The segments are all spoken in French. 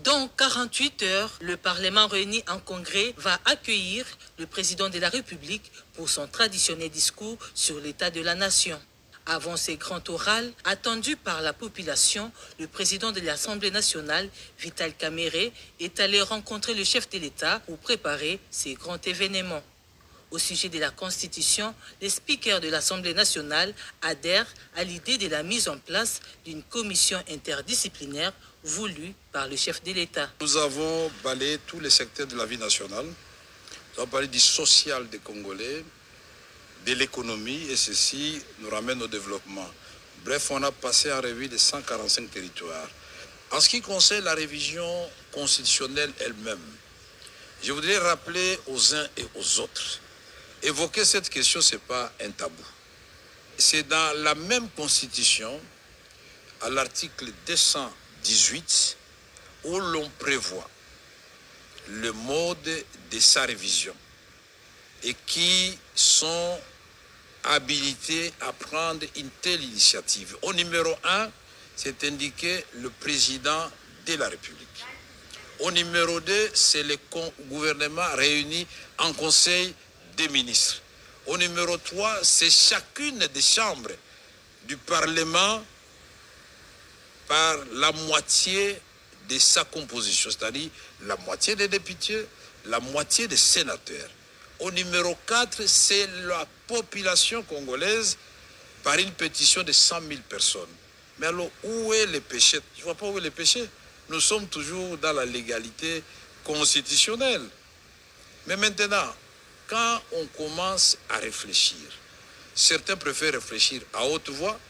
Dans 48 heures, le Parlement réuni en congrès va accueillir le président de la République pour son traditionnel discours sur l'état de la nation. Avant ces grands orales, attendus par la population, le président de l'Assemblée nationale, Vital Kamerhe, est allé rencontrer le chef de l'État pour préparer ces grands événements. Au sujet de la Constitution, les speakers de l'Assemblée nationale adhèrent à l'idée de la mise en place d'une commission interdisciplinaire voulue par le chef de l'État. Nous avons balayé tous les secteurs de la vie nationale. Nous avons parlé du social des Congolais, de l'économie, et ceci nous ramène au développement. Bref, on a passé en revue les 145 territoires. En ce qui concerne la révision constitutionnelle elle-même, je voudrais rappeler aux uns et aux autres, évoquer cette question, ce n'est pas un tabou. C'est dans la même constitution, à l'article 218, où l'on prévoit le mode de sa révision et qui sont habilités à prendre une telle initiative. Au numéro 1, c'est indiqué le président de la République. Au numéro 2, c'est le gouvernement réuni en conseil des ministres. Au numéro 3, c'est chacune des chambres du Parlement par la moitié de sa composition, c'est-à-dire la moitié des députés, la moitié des sénateurs. Au numéro 4, c'est la population congolaise par une pétition de 100 000 personnes. Mais alors, où est le péché? Je ne vois pas où est le péché. Nous sommes toujours dans la légalité constitutionnelle. Mais maintenant, quand on commence à réfléchir, certains préfèrent réfléchir à haute voix,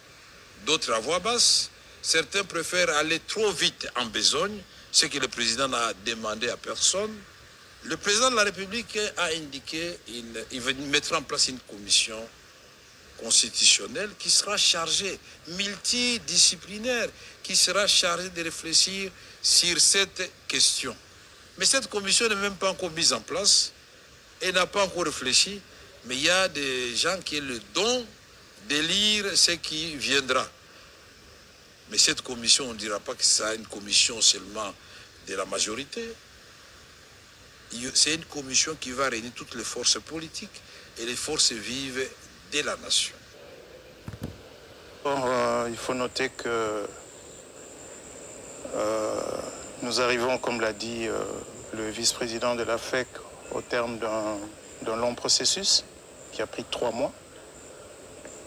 d'autres à voix basse. Certains préfèrent aller trop vite en besogne, ce que le président n'a demandé à personne. Le président de la République a indiqué qu'il mettra en place une commission constitutionnelle qui sera chargée, multidisciplinaire, qui sera chargée de réfléchir sur cette question. Mais cette commission n'est même pas encore mise en place et n'a pas encore réfléchi. Mais il y a des gens qui ont le don de lire ce qui viendra. Mais cette commission, on ne dira pas que c'est une commission seulement de la majorité. C'est une commission qui va réunir toutes les forces politiques et les forces vives de la nation. Il faut noter que nous arrivons, comme l'a dit le vice-président de la FEC, au terme d'un long processus qui a pris 3 mois.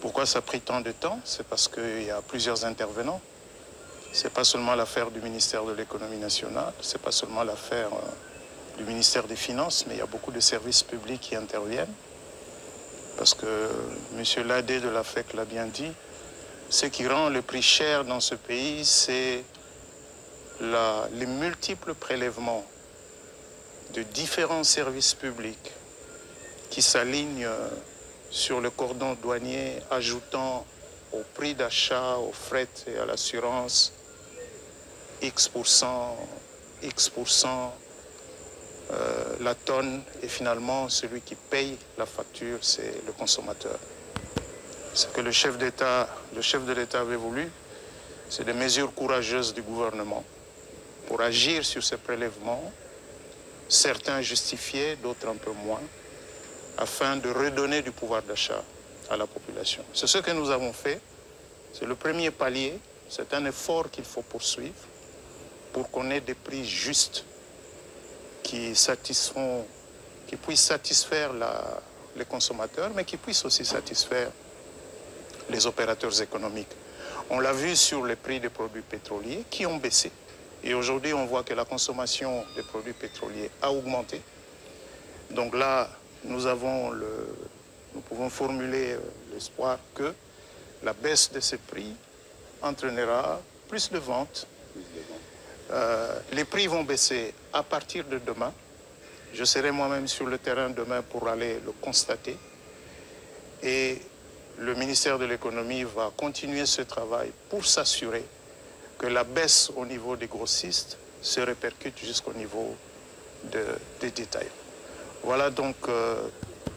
Pourquoi ça a pris tant de temps? C'est parce qu'il y a plusieurs intervenants. Ce n'est pas seulement l'affaire du ministère de l'économie nationale, ce n'est pas seulement l'affaire du ministère des Finances, mais il y a beaucoup de services publics qui interviennent. Parce que M. Ladé de la FEC l'a bien dit, ce qui rend le prix cher dans ce pays, c'est les multiples prélèvements de différents services publics qui s'alignent sur le cordon douanier, ajoutant au prix d'achat, au fret et à l'assurance, X%, la tonne, et finalement, celui qui paye la facture, c'est le consommateur. Ce que le chef de l'État avait voulu, c'est des mesures courageuses du gouvernement pour agir sur ces prélèvements, certains justifiés, d'autres un peu moins, afin de redonner du pouvoir d'achat à la population. C'est ce que nous avons fait. C'est le premier palier. C'est un effort qu'il faut poursuivre pour qu'on ait des prix justes qui puissent satisfaire les consommateurs, mais qui puissent aussi satisfaire les opérateurs économiques. On l'a vu sur les prix des produits pétroliers qui ont baissé. Et aujourd'hui, on voit que la consommation des produits pétroliers a augmenté. Donc là, nous pouvons formuler l'espoir que la baisse de ces prix entraînera plus de ventes. Les prix vont baisser à partir de demain. Je serai moi-même sur le terrain demain pour aller le constater. Et le ministère de l'économie va continuer ce travail pour s'assurer que la baisse au niveau des grossistes se répercute jusqu'au niveau des détails. Voilà donc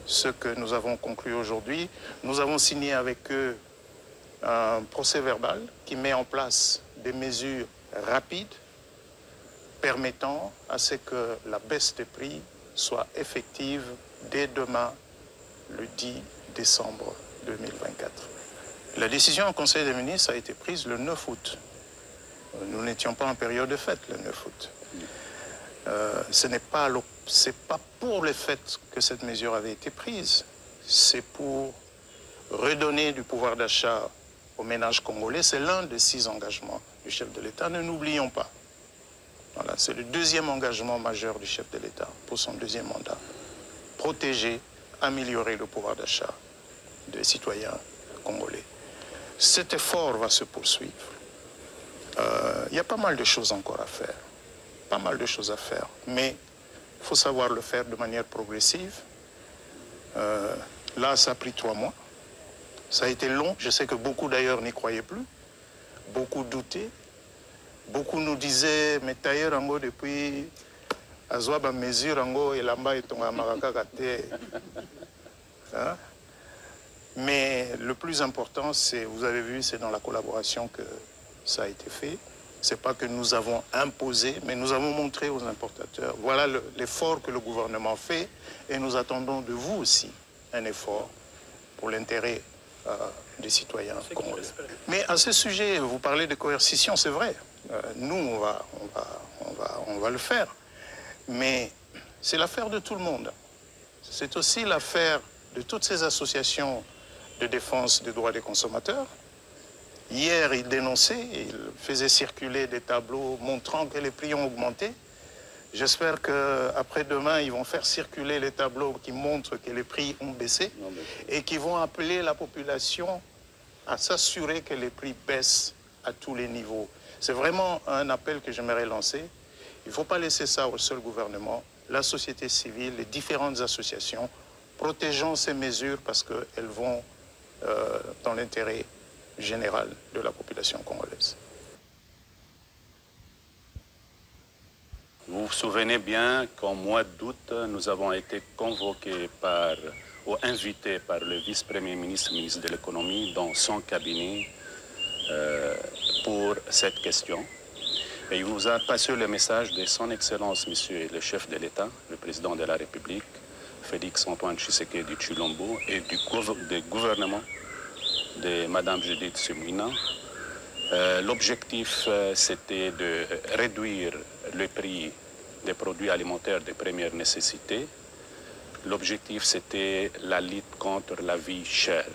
ce que nous avons conclu aujourd'hui. Nous avons signé avec eux un procès-verbal qui met en place des mesures rapides permettant à ce que la baisse des prix soit effective dès demain, le 10 décembre 2024. La décision au Conseil des ministres a été prise le 9 août. Nous n'étions pas en période de fête le 9 août. Ce n'est pas pour le fait que cette mesure avait été prise, c'est pour redonner du pouvoir d'achat aux ménages congolais. C'est l'un des 6 engagements du chef de l'État. Ne l'oublions pas. Voilà, c'est le deuxième engagement majeur du chef de l'État pour son deuxième mandat. Protéger, améliorer le pouvoir d'achat des citoyens congolais. Cet effort va se poursuivre. Il y a pas mal de choses encore à faire. Pas mal de choses à faire. Mais il faut savoir le faire de manière progressive. Là, ça a pris 3 mois. Ça a été long. Je sais que beaucoup d'ailleurs n'y croyaient plus. Beaucoup doutaient. Beaucoup nous disaient, mais tailleur en depuis Azwaba mesure en et lamba et ton amarakakate. Mais le plus important, c'est, vous avez vu, c'est dans la collaboration que ça a été fait. Ce n'est pas que nous avons imposé, mais nous avons montré aux importateurs. Voilà l'effort que le gouvernement fait et nous attendons de vous aussi un effort pour l'intérêt des citoyens congolais. Mais à ce sujet, vous parlez de coercition, c'est vrai. Nous, on va le faire. Mais c'est l'affaire de tout le monde. C'est aussi l'affaire de toutes ces associations de défense des droits des consommateurs. Hier, ils dénonçaient, ils faisaient circuler des tableaux montrant que les prix ont augmenté. J'espère qu'après-demain, ils vont faire circuler les tableaux qui montrent que les prix ont baissé et qui vont appeler la population à s'assurer que les prix baissent à tous les niveaux. C'est vraiment un appel que j'aimerais lancer. Il ne faut pas laisser ça au seul gouvernement, la société civile, les différentes associations. Protégeons ces mesures parce qu'elles vont dans l'intérêt général de la population congolaise. Vous vous souvenez bien qu'en mois d'août, nous avons été convoqués ou invités par le vice-premier ministre, ministre de l'économie, dans son cabinet pour cette question. Et il nous a passé le message de son Excellence, Monsieur le chef de l'État, le président de la République, Félix Antoine Tshisekedi Tshilombo, et du gouvernement de Mme Judith Suminwa. L'objectif, c'était de réduire le prix des produits alimentaires de première nécessité. L'objectif, c'était la lutte contre la vie chère.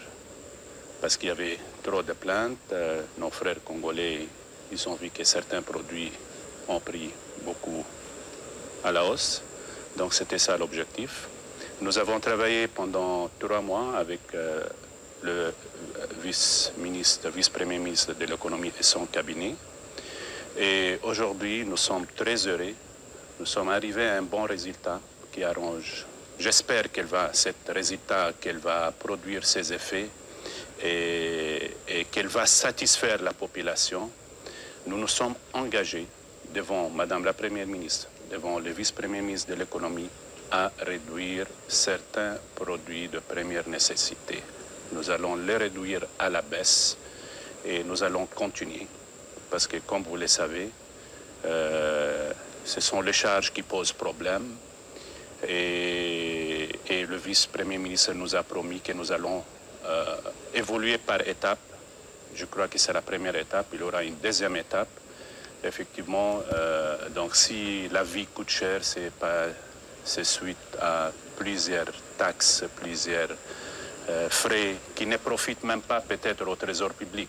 Parce qu'il y avait trop de plaintes. Nos frères congolais, ils ont vu que certains produits ont pris beaucoup à la hausse. Donc, c'était ça l'objectif. Nous avons travaillé pendant 3 mois avec le vice-premier ministre de l'économie et son cabinet. Et aujourd'hui, nous sommes très heureux. Nous sommes arrivés à un bon résultat qui arrange. J'espère cet résultat, qu'elle va produire ses effets et qu'elle va satisfaire la population. Nous nous sommes engagés devant Madame la Première ministre, devant le vice-premier ministre de l'économie, à réduire certains produits de première nécessité. Nous allons les réduire à la baisse et nous allons continuer. Parce que, comme vous le savez, ce sont les charges qui posent problème. Et le vice-premier ministre nous a promis que nous allons évoluer par étapes. Je crois que c'est la première étape. Il y aura une deuxième étape. Effectivement, donc si la vie coûte cher, c'est suite à plusieurs taxes, plusieurs frais qui ne profitent même pas peut-être au trésor public.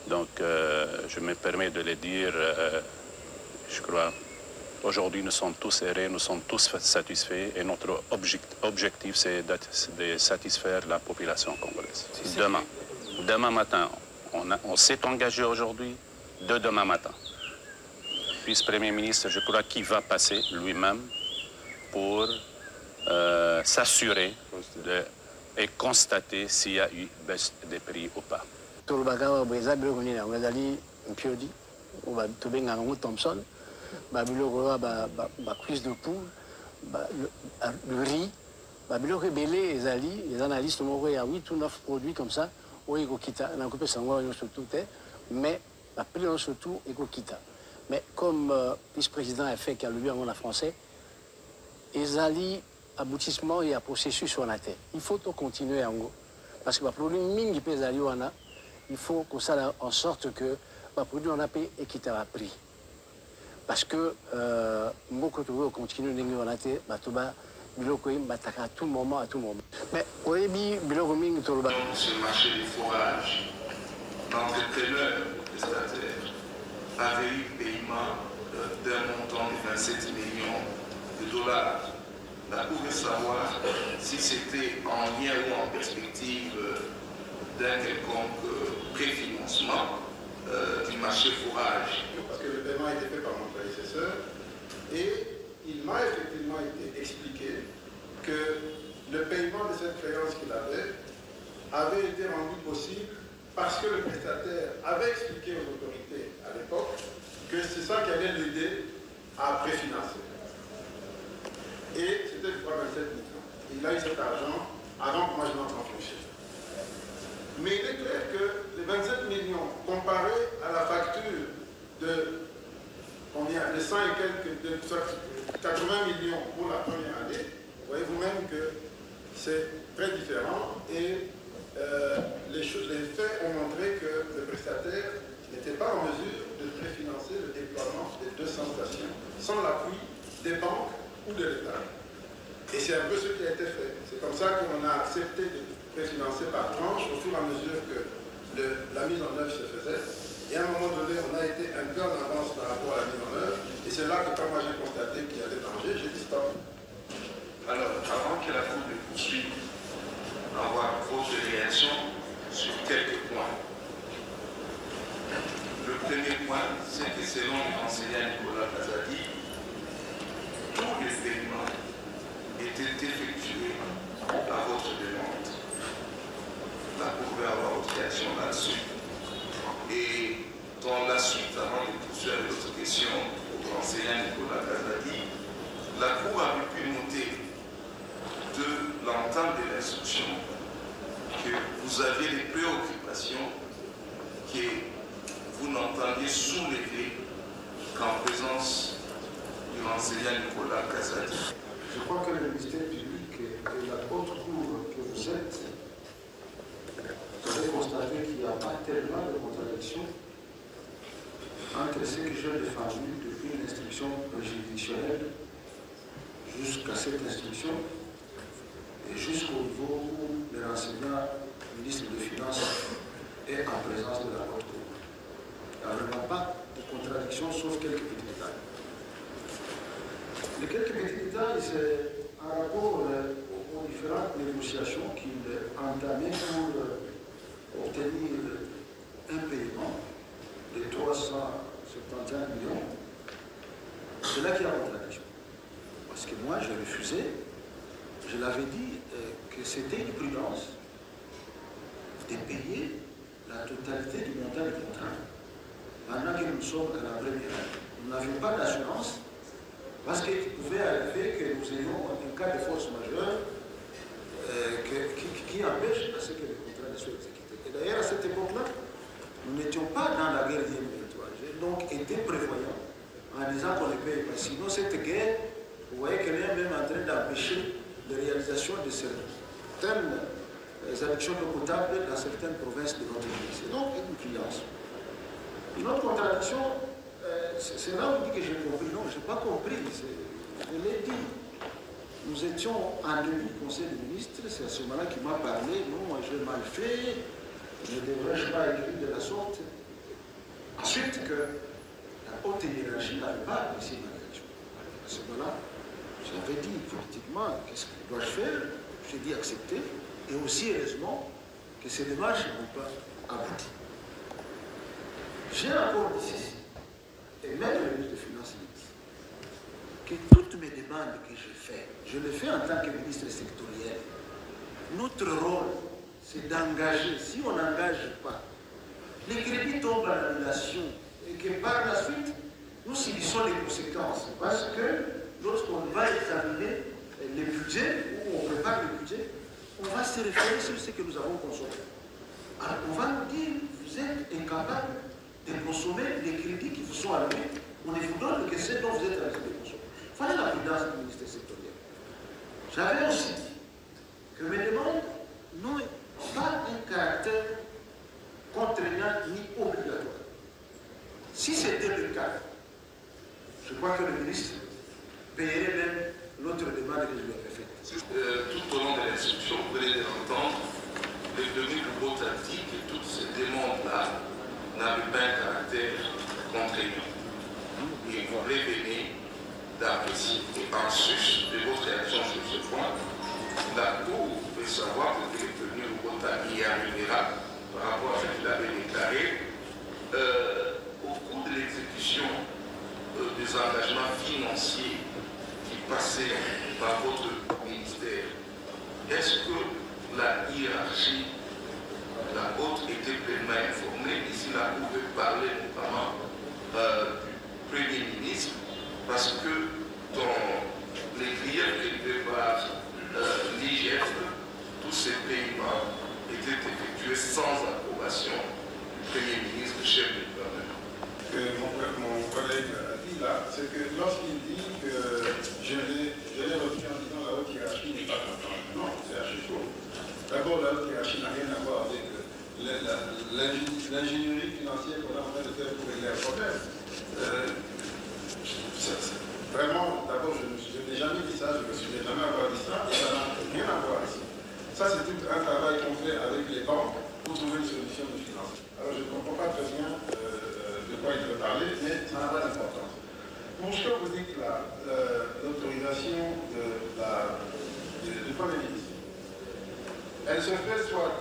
Donc, je me permets de le dire, je crois, aujourd'hui nous sommes tous heureux, nous sommes tous satisfaits et notre objectif c'est de satisfaire la population congolaise. Demain matin, on s'est engagé aujourd'hui, demain matin. Vice-premier ministre, je crois qu'il va passer lui-même pour s'assurer et constater s'il y a eu baisse des prix ou pas. Thompson, cuisse de poule, le riz, les analystes m'ont dit 8 ou 9 produits comme ça, mais surtout, et Mais comme vice-président a fait qu'à lui en français, ils allaient aboutissement et à processus sur la terre. Il faut tout continuer en gros. Parce que le produit qui pèse à l'Iwana, il faut qu'on s'aille en sorte que le produit en a payé équitable à prix. Parce que beaucoup de gens continuent de la terre, à tout moment, à tout moment. Mais au début, sur le marché du forage, l'entrepreneur prestataire avait eu paiement d'un montant de 27 millions de dollars. La Cour veut savoir si c'était en lien ou en perspective d'un quelconque préfinancement du marché forage. Parce que le paiement a été fait par mon prédécesseur et il m'a effectivement été expliqué que le paiement de cette créance qu'il avait été rendu possible parce que le prestataire avait expliqué aux autorités à l'époque que c'est ça qui allait l'aider à préfinancer. Et c'était, je crois, 27 millions. Il a eu cet argent avant que moi je n'entre en fonction. Mais il est clair que les 27 millions, comparés à la facture de combien, de 100 et quelques, de 80 millions pour la première année, vous voyez vous-même que c'est très différent et les faits ont montré que le prestataire n'était pas en mesure de préfinancer le déploiement des 200 stations sans l'appui des banques ou de l'État. Et c'est un peu ce qui a été fait. C'est comme ça qu'on a accepté de préfinancer par tranche au fur et à mesure que la mise en œuvre se faisait. Et à un moment donné, on a été un peu en avance par rapport à la mise en œuvre. Et c'est là que quand moi j'ai constaté qu'il y a des dangers, j'ai dit stop. Alors, avant que la Cour ne poursuive, avoir votre réaction sur quelques points. Le premier point, c'est que selon l'enseignant Nicolas Kazadi, tous les paiements étaient effectués à votre demande. La Cour va avoir votre réaction là-dessus. Et dans la suite, avant de poursuivre avec d'autres questions au enseignant Nicolas Kazadi, la Cour a pu noter de l'entente de l'instruction que vous aviez des préoccupations que vous n'entendiez soulever qu'en présence du enseignant Nicolas Kazadi. Je crois que le ministère public et la haute cour que vous êtes, vous avez constaté qu'il n'y a pas tellement de contradiction entre ce que j'ai défendu depuis l'instruction juridictionnelle jusqu'à cette instruction et jusqu'au niveau où le renseignement ministre des Finances est en présence de la haute cour. Il n'y a vraiment pas de contradiction sauf quelques petits détails. Les quelques petits détails, c'est en rapport aux différentes négociations qu'il entamait pour obtenir un paiement de 371 millions. C'est là qu'il y a contradiction. Parce que moi, j'ai refusé. Je l'avais dit que c'était une prudence de payer la totalité du montant du contrat pendant que nous sommes à la première année. Nous n'avions pas d'assurance parce qu'il pouvait arriver que nous ayons un cas de force majeure qui empêche à ce que le contrat ne soit exécuté. Et d'ailleurs, à cette époque-là, nous n'étions pas dans la guerre d'IM23. J'ai donc été prévoyant en disant qu'on ne paye pas. Sinon, cette guerre, vous voyez qu'elle est même en train d'empêcher la réalisation de certaines adductions d'eau potable dans certaines provinces de notre pays. C'est donc une clience. Une autre contradiction, c'est là où on dit que j'ai compris. Non, je n'ai pas compris. Je l'ai dit. Nous étions en début du Conseil des ministres, c'est à ce moment-là qu'il m'a parlé. Non, moi j'ai mal fait, ne devrais-je pas écrire de la sorte. Ensuite, que la haute hiérarchie n'avait pas apprécié ma réaction. À ce moment-là, j'avais dit politiquement, qu'est-ce que dois-je faire? J'ai dit accepter, et aussi heureusement que ces démarches n'ont pas abouti. J'ai encore dit ceci, et même le ministre des Finances dit que toutes mes demandes que je fais, je le fais en tant que ministre sectoriel. Notre rôle, c'est d'engager. Si on n'engage pas, les crédits tombent à l'annulation et que par la suite, nous subissons les conséquences. Parce que lorsqu'on va examiner les budgets, ou on prépare le budget, on va se référer sur ce que nous avons consommé. Alors on va nous dire, vous êtes incapable de consommer les crédits qui vous sont alloués on ne vous donne que ce dont vous êtes à l'expédition. Il fallait la prudence du ministère sectoriel. J'avais aussi dit que mes demandes n'ont pas un caractère contraignant ni obligatoire. Si c'était le cas, je crois que le ministre payerait même l'autre demande que je lui avais faite. Tout au long de l'instruction, vous venez de l'entendre, le premier bureau a dit que toutes ces demandes-là n'avaient pas un caractère contraignant. Et vous venez d'apprécier. Et en sus de votre réaction sur ce point, la Cour veut savoir que le premier bureau y arrivera par rapport à ce qu'il avait déclaré. Au cours de l'exécution des engagements financiers qui passaient par votre ministère, est-ce que la hiérarchie, la haute, était pleinement informée? Ici, la Cour veut parler notamment du Premier ministre, parce que dans les clients élevés par l'IGF, tous ces paiements étaient effectués sans approbation du Premier ministre, chef du gouvernement. Mon collègue a dit là, c'est que lorsqu'il dit que je l'ai retenu en disant la haute hiérarchie n'est pas contente. Non, c'est archi faux. D'abord, la haute hiérarchie n'a rien à voir avec l'ingénierie financière qu'on est en train de faire pour régler un problème. Vraiment, d'abord, je n'ai jamais dit ça, je ne me souviens jamais avoir dit ça, et ça n'a rien à voir ici. Ça, c'est tout un travail qu'on fait avec les banques pour trouver une solution de finance. Alors, je ne comprends pas très bien de quoi il veut parler, mais ça n'a pas d'importance. Pour ce que vous dites là, l'autorisation du Premier ministre, elle se fait soit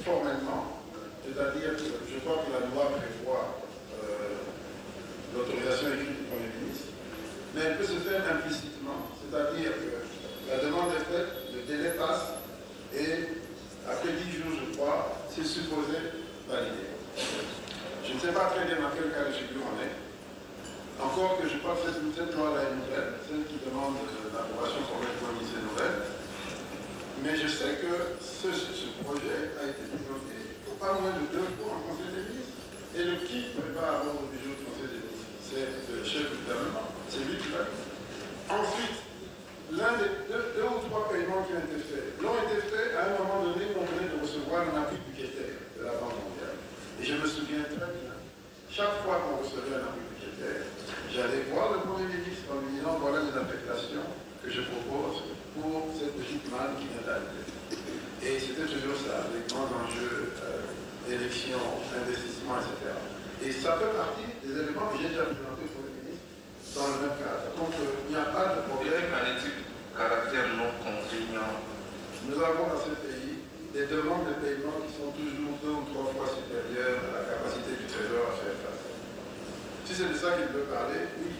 formellement, c'est-à-dire que je crois que la loi prévoit l'autorisation écrite du Premier ministre, mais elle peut se faire implicitement, c'est-à-dire que la demande est faite, le délai passe, et après 10 jours, je crois, c'est supposé valider. Je ne sais pas très bien dans quel cas de figure on est. Encore que je crois que cette loi-là est nouvelle, celle qui demande l'approbation formelle pour l'initier nouvelle. Mais je sais que ce projet a été présenté pas moins de 2 fois en Conseil des ministres. Et le qui prépare l'ordre du jour du Conseil des ministres, c'est le chef du gouvernement, c'est lui qui l'a fait. Ensuite, l'un des deux ou trois paiements qui ont été faits l'ont été faits à un moment donné où on venait de recevoir un appui budgétaire de la Banque mondiale. Et je me souviens très bien, chaque fois qu'on recevait un appui budgétaire, j'allais voir le Premier ministre en lui disant voilà les affectations que je propose pour cette petite manne qui vient d'arriver. Et c'était toujours ça, les grands enjeux, élections, investissements, etc. Et ça fait partie des éléments que j'ai déjà présentés au Premier ministre dans le même cadre. Donc il n'y a pas de problème. En éthique, caractère non contraignant. Nous avons dans ce pays des demandes de paiement qui sont toujours 2 ou 3 fois supérieures à la capacité du Trésor à faire face. Si c'est de ça qu'il veut parler, oui.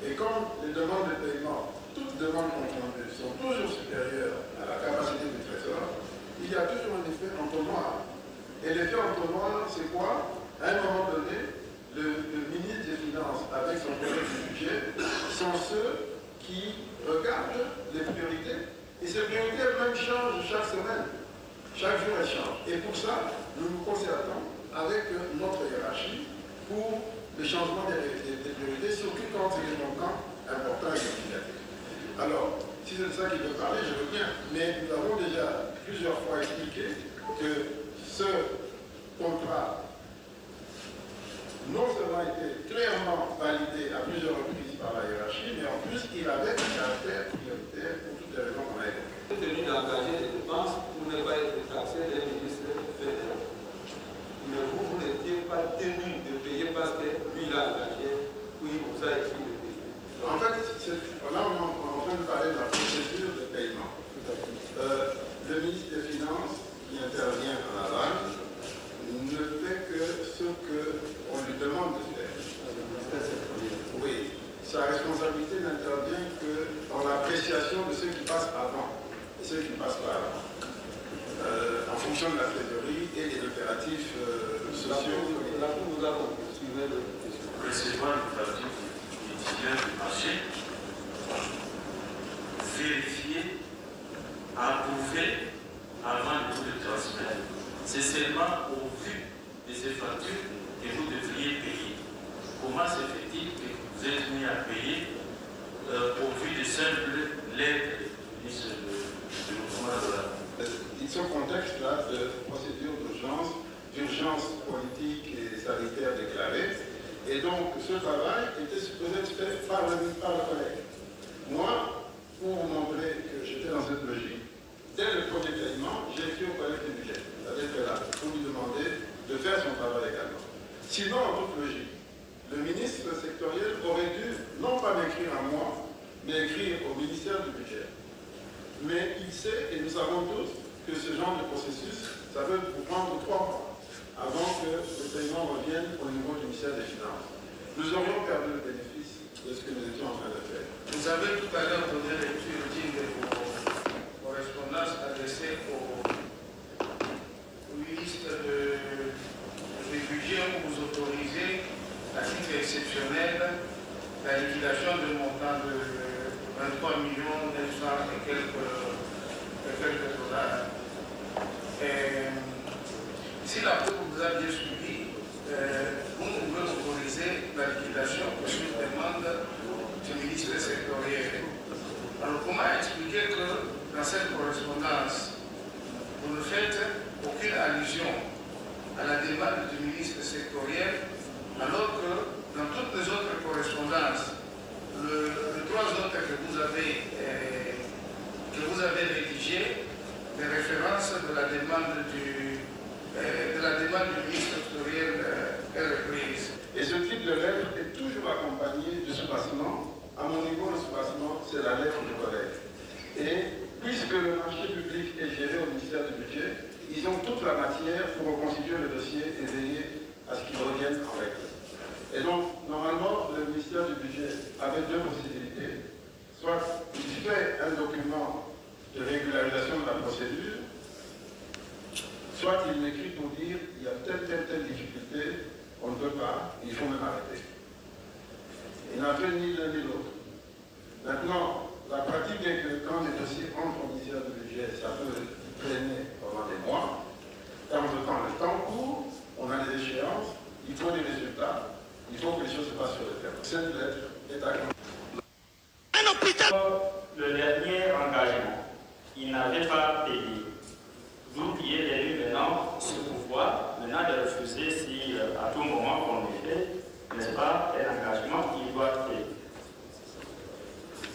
Et comme les demandes de paiement, toutes demandes confondues, sont toujours supérieures à la capacité du Trésor, il y a toujours un effet entonnoir. Et l'effet entonnoir, c'est quoi? À un moment donné, le ministre des Finances, avec son projet du budget, sont ceux qui regardent les priorités. Et ces priorités elles-mêmes changent chaque semaine. Chaque jour, elles changent. Et pour ça, nous nous concertons avec notre hiérarchie pour le changement des priorités, surtout quand c'est des montants importants et significatifs. Alors, si c'est de ça qu'il veut parler, je veux bien. Mais nous avons déjà plusieurs fois expliqué que ce contrat non seulement été clairement validé à plusieurs reprises par la hiérarchie, mais en plus, il avait un caractère prioritaire pour toutes les raisons qu'on a évoquées. Tenu d'engager des dépenses pour ne pas être taxé les ministres fédéraux. Mais vous n'étiez pas tenu de payer parce que lui, il a engagé, puis il vous a écrit de payer. En fait, là, on est en train de parler de la procédure de paiement. Le ministre des Finances, qui intervient à la base, ne fait que ce qu'on lui demande de faire. Oui, sa responsabilité n'intervient que dans l'appréciation de ceux qui passent avant et ceux qui ne passent pas avant, en fonction de la trésorerie et des impératifs sociaux. Là, nous avons suivi le Recevoir le traduit étudiant du marché, vérifier, approuver avant de vous le transmettre. C'est seulement au vu de ces factures que vous devriez payer. Comment se fait-il que à payer au vu de simple lettres du ministre du gouvernement de la. Dans ce contexte-là de procédure d'urgence politique et sanitaire déclarée, et donc ce travail était supposé être fait par le collègue. Moi, pour vous montrer que j'étais dans cette logique, dès le premier paiement, j'ai écrit au collègue du budget, c'est-à-dire que là, pour lui demander de faire son travail également. Sinon, en toute logique, le ministre sectoriel aurait dû non pas m'écrire à moi, mais écrire au ministère du budget. Mais il sait, et nous savons tous, que ce genre de processus, ça peut vous prendre 3 mois avant que le paiement revienne au niveau du ministère des Finances. Nous aurions perdu le bénéfice de ce que nous étions en train de faire. Vous avez tout à l'heure donné lecture digne de vos correspondances adressées au ministre du budget où vous autorisez, à titre exceptionnel, la liquidation de montant de 23 900 et quelques dollars. Si la Cour vous a bien suivi, vous pouvez autoriser la liquidation pour une demande du ministre sectoriel. Alors comment expliquer que dans cette correspondance, vous ne faites aucune allusion à la demande du ministre sectoriel, alors que dans toutes les autres correspondances, les 3 autres que vous avez rédigées, les références de la demande du ministre sectoriel est reprise. Et ce type de lettre est toujours accompagné de soubassement. À mon niveau, le soubassement, c'est la lettre du collègue. Et puisque le marché public est géré au ministère du budget, ils ont toute la matière pour reconstituer le dossier et veiller à ce qu'il revienne en règle. Et donc, normalement, le ministère du budget avait 2 possibilités. Soit il fait un document de régularisation de la procédure, soit il m'écrit pour dire il y a telle difficulté, on ne peut pas, il faut même arrêter. Il n'a fait ni l'un ni l'autre. Maintenant, la pratique est que quand les dossiers entrent au ministère du budget, ça peut traîner pendant des mois. Quand le temps court, on a des échéances, il faut des résultats, il faut que les choses se passent sur le terrain. Cette lettre est accompagnée. Le dernier engagement, il n'avait pas payé. D'où il est venu maintenant ce pouvoir, maintenant de refuser si à tout moment qu'on le fait, n'est-ce pas, un engagement qu'il doit payer.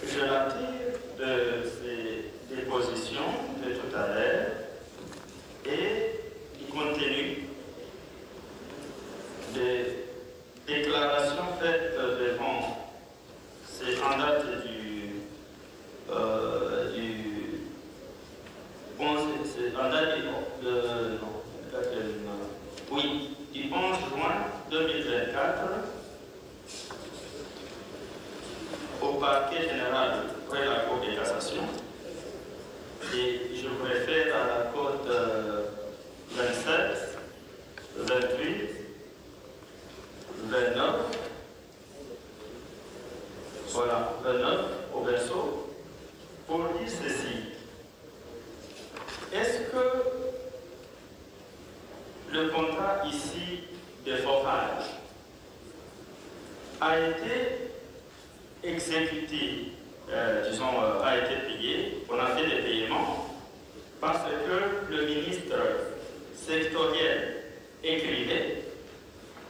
Je l'attire de ces dépositions de tout à l'heure et du contenu des déclarations faites devant, c'est en date du 11 juin 2024 au parquet général près la Cour de cassation. Et je vous réfère à la cote 27, 28, 29, voilà, 29 au verso, pour dire ceci. Est-ce que le contrat ici de forage a été exécuté, a été payé, on a fait des paiements, parce que le ministre sectoriel écrivait,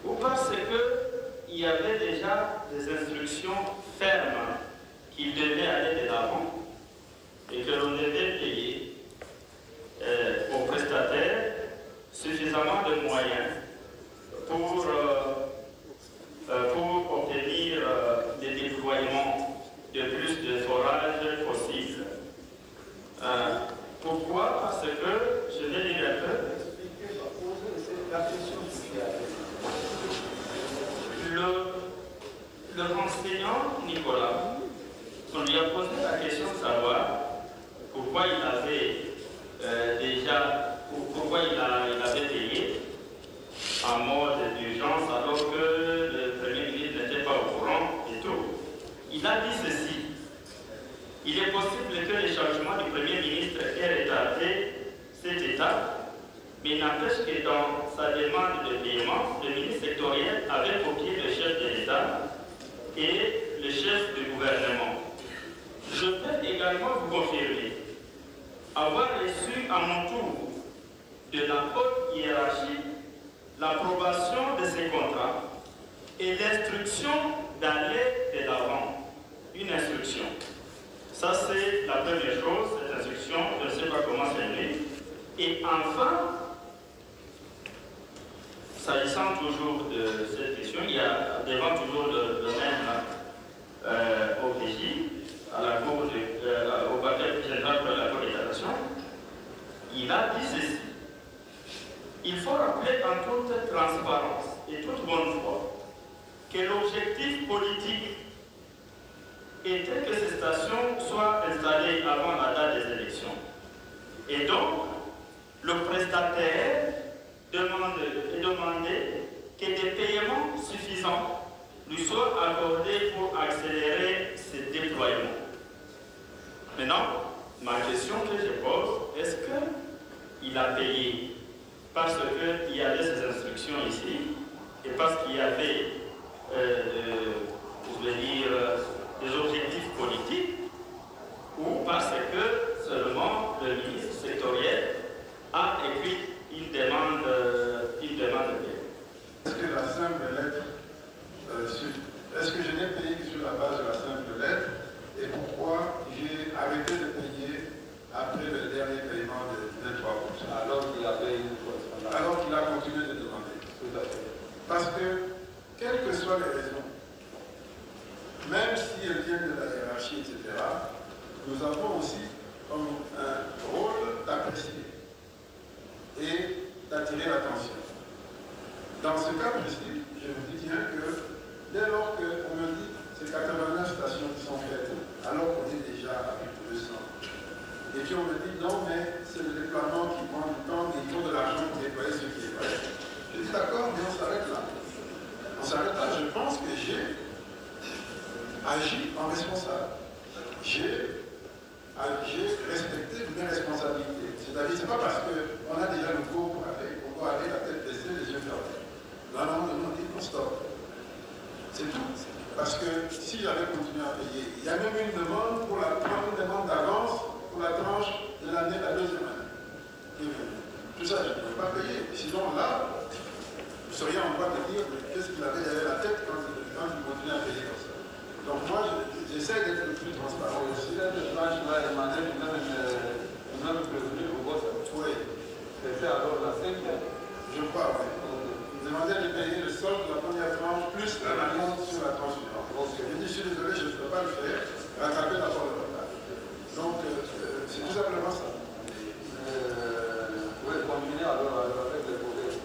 ou parce qu'il y avait déjà des instructions fermes qu'il devait aller de l'avant et que l'on devait payer aux prestataires suffisamment de moyens pour obtenir des déploiements de plus de forages possibles. Pourquoi? Parce que, je vais dire un peu, le renseignant Nicolas, on lui a posé la question de savoir pourquoi il avait pourquoi il avait payé en mode d'urgence alors que le Premier ministre n'était pas au courant et tout. Il a dit ceci. Il est possible que les changements du Premier ministre aient retardé cette étape, mais il n'empêche que dans sa demande de paiement, le ministre sectoriel avait copié le chef de l'État et le chef du gouvernement, je peux également vous confirmer avoir reçu à mon tour de la haute hiérarchie l'approbation de ces contrats et l'instruction d'aller de l'avant. Une instruction. Ça, c'est la première chose, cette instruction, je ne sais pas comment c'est venu. Et enfin, s'agissant toujours de cette question, il y a devant toujours le même OPJ, à la cour au parquet général de la Cour des cassations, il a dit ceci. Il faut rappeler en toute transparence et toute bonne foi que l'objectif politique était que ces stations soient installées avant la date des élections. Et donc, le prestataire demandait que des paiements suffisants lui soient accordés pour accélérer ces déploiements. Maintenant, ma question que je pose, est-ce qu'il a payé parce qu'il y avait ces instructions ici et parce qu'il y avait, je veux dire, des objectifs politiques, ou parce que seulement le ministre sectoriel a écrit une demande de paie. Est-ce que la simple lettre, est-ce que je n'ai payé que sur la base de la simple lettre, et pourquoi j'ai arrêté de payer après le dernier paiement de 23%? Alors qu'il avait une correspondance. Alors qu'il a continué de demander. Tout à fait. Parce que, quelles que soient les raisons, même si elles viennent de la hiérarchie, etc., nous avons aussi un rôle d'apprécier et d'attirer l'attention. Dans ce cas précis, je vous dis bien que dès lors qu'on me dit que c'est 89 stations qui sont faites, alors qu'on est déjà à plus de 200, et puis on me dit non, mais c'est le déploiement qui prend du temps, il faut de l'argent pour déployer ce qui est vrai. Je dis d'accord, mais on s'arrête là. On s'arrête là. Je pense que j'ai agi en responsable. J'ai respecté mes responsabilités. C'est-à-dire, c'est pas parce qu'on a déjà le go pour aller, qu'on doit aller la tête baissée, les yeux fermés. Là, on dit non, stop. C'est tout. Parce que si j'avais continué à payer, il y a même une demande pour une demande d'avance pour la tranche de l'année, la deuxième année. Tout ça, je ne pouvais pas payer. Sinon, là, vous seriez en droit de dire qu'est-ce qu'il avait derrière la tête quand il continuait à payer comme ça. Donc moi, j'essaie d'être le plus transparent. Si la tranche là est demandée, vous même prévenu au vote. Oui. C'était alors la cinquième. Je crois, oui. Vous demandez de payer le solde de la première tranche plus la demande sur la tranche suivante. Je dis, je suis désolé, je ne peux pas le faire, rattraper d'abord le retard. Donc, c'est tout simplement ça. Vous pouvez continuer alors avec les projets.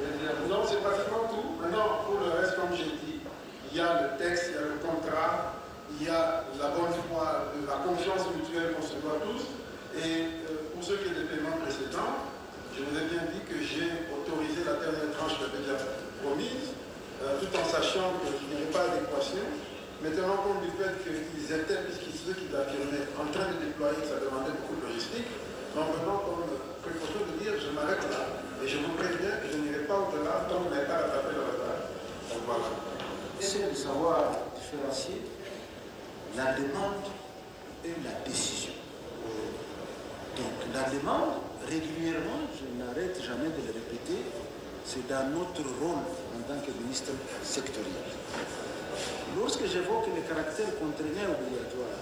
Non, c'est pratiquement tout. Maintenant, pour le reste, comme j'ai dit, il y a le texte, il y a le contrat, il y a la bonne foi, la confiance mutuelle qu'on se doit tous. Et pour ce qui est des paiements précédents, je vous ai bien dit que j'ai autorisé la dernière tranche que j'avais déjà promise, tout en sachant qu'il n'y avait pas d'adéquation, mais tenant compte du fait qu'ils étaient, puisqu'ils ceux qui l'affirmaient, en train de déployer, ça demandait beaucoup de logistique, en venant comme précaution de dire je m'arrête là, et je vous préviens que je n'irai pas au-delà tant que vous n'avez pas rattrapé le retard. Donc voilà. C'est de savoir différencier la demande et la décision. Donc la demande, régulièrement, je n'arrête jamais de le répéter, c'est dans notre rôle en tant que ministre sectoriel. Lorsque j'évoque le caractère contraignant obligatoire,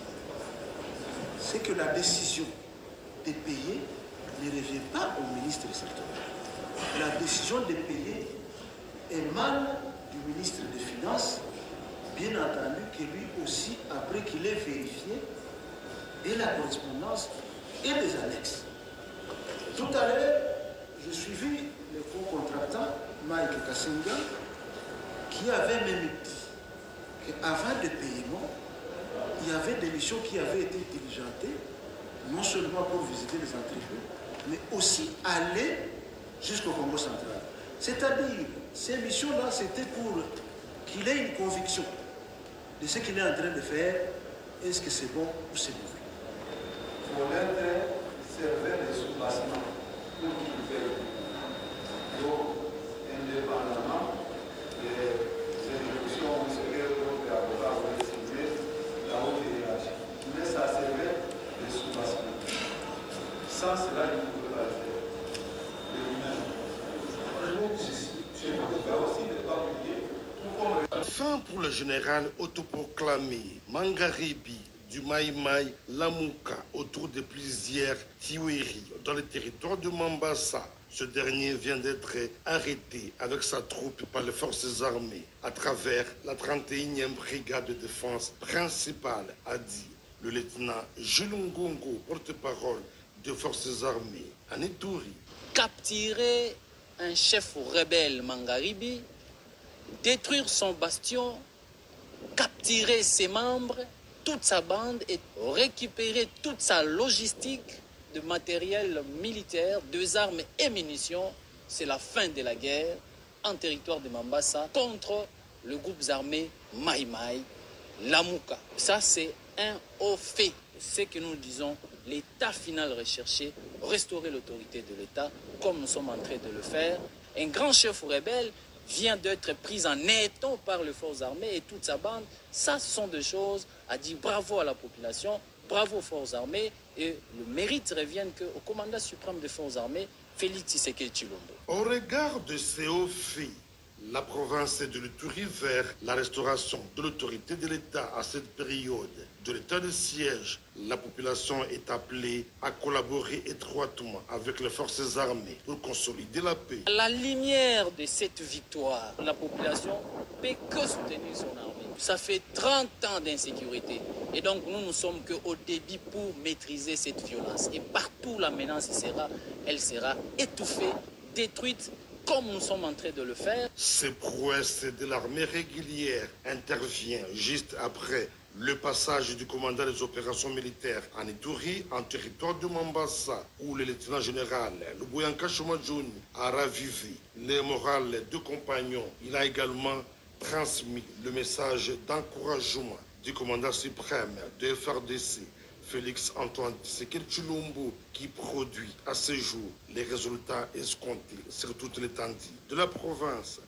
c'est que la décision de payer ne revient pas au ministre sectoriel. La décision de payer émane du ministre des Finances, bien entendu que lui aussi, après qu'il ait vérifié et la correspondance et les annexes. Tout à l'heure, j'ai suivi le co-contractant, Mike Kassenga, qui avait même dit qu'avant le paiement, il y avait des missions qui avaient été diligentées, non seulement pour visiter les entreprises, mais aussi aller jusqu'au Congo central. C'est-à-dire, ces missions-là, c'était pour qu'il ait une conviction de ce qu'il est en train de faire, est-ce que c'est bon ou c'est mauvais. Pour l'intérêt, servait de sous-placement pour qu'il paye. Donc, indépendamment des instructions que l'autre avocat voulait signer, sans cela, il ne pouvait pas le faire. De lui-même. Je vous dis ceci, je peux aussi ne pas oublier. Fin pour le général autoproclamé Mangaribi du Maïmaï Lamouka autour de plusieurs tueries dans le territoire de Mambasa. Ce dernier vient d'être arrêté avec sa troupe par les forces armées à travers la 31e brigade de défense principale, a dit le lieutenant Jules Ngongo, porte-parole des forces armées à Ituri. Capturer un chef rebelle Mangaribi, détruire son bastion, capturer ses membres, toute sa bande et récupérer toute sa logistique de matériel militaire, de armes et munitions, c'est la fin de la guerre en territoire de Mambasa contre le groupe armé Maïmaï Lamouka. Ça, c'est un haut fait. Ce que nous disons, l'état final recherché, restaurer l'autorité de l'État, comme nous sommes en train de le faire. Un grand chef rebelle vient d'être pris en étau par les forces armées et toute sa bande. Ça, ce sont des choses à dire bravo à la population, bravo aux forces armées, et le mérite revient au commandant suprême des forces armées, Félix Tshisekedi Tshilombo. Au regard de ces hauts faits, la province de l'Ituri vers la restauration de l'autorité de l'État à cette période de l'état de siège, la population est appelée à collaborer étroitement avec les forces armées pour consolider la paix. À la lumière de cette victoire, la population ne peut que soutenir son armée. Ça fait 30 ans d'insécurité. Et donc nous ne sommes qu'au début pour maîtriser cette violence. Et partout la menace elle sera étouffée, détruite, comme nous sommes en train de le faire. Ces prouesses de l'armée régulière intervient juste après le passage du commandant des opérations militaires en Ituri, en territoire de Mambasa, où le lieutenant général Luboyanka Chomadjouni a ravivé les morales de compagnons. Il a également transmis le message d'encouragement du commandant suprême de FRDC, Félix Antoine Tshisekedi Tshilombo, qui produit à ce jour les résultats escomptés sur toute l'étendue de la province.